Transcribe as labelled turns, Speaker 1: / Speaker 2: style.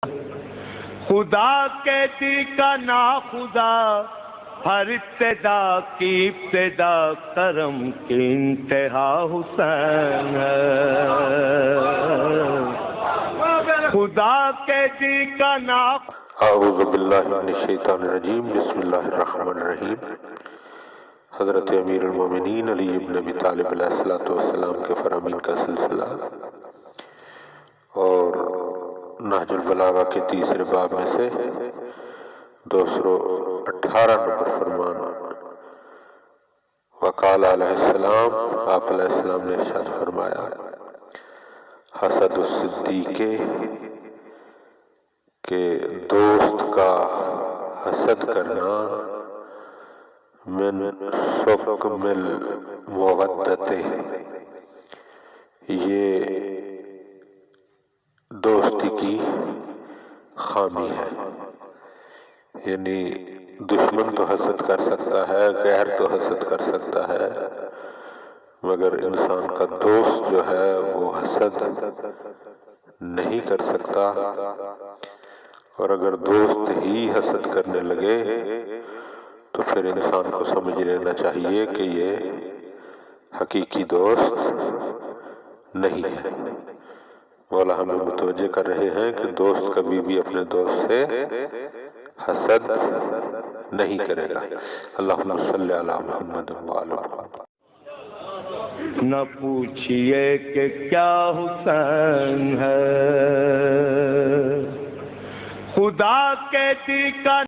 Speaker 1: خدا کہتی کا نا خدا، ہر ابتدا کی ابتدا کرم کی انتہا حسین ہے۔ خدا کہتی کا نا
Speaker 2: اعوذ باللہ من الشیطان الرجیم، بسم اللہ الرحمن الرحیم۔ حضرت امیر المومنین علی ابن ابی طالب علیہ السلام کے فرامین کا سلسلہ اور نہج البلاغہ کے تیسرے باب میں سے 218 نمبر فرمان۔ وقال علیہ السلام، آپ علیہ السلام نے ارشاد فرمایا، حسد الصدیق، کہ دوست کا حسد کرنا من سقم المودت، یہ دوستی کی خامی ہے۔ یعنی دشمن تو حسد کر سکتا ہے، غیر تو حسد کر سکتا ہے، مگر انسان کا دوست جو ہے وہ حسد نہیں کر سکتا۔ اور اگر دوست ہی حسد کرنے لگے تو پھر انسان کو سمجھ لینا چاہیے کہ یہ حقیقی دوست نہیں ہے۔ مولا ہمیں متوجہ کر رہے ہیں کہ دوست کبھی بھی اپنے دوست سے حسد نہیں کرے گا۔ اللہم صلی علی محمد وعلی محمد۔
Speaker 1: نہ پوچھئے کہ کیا حسین ہے، خدا کہتی کا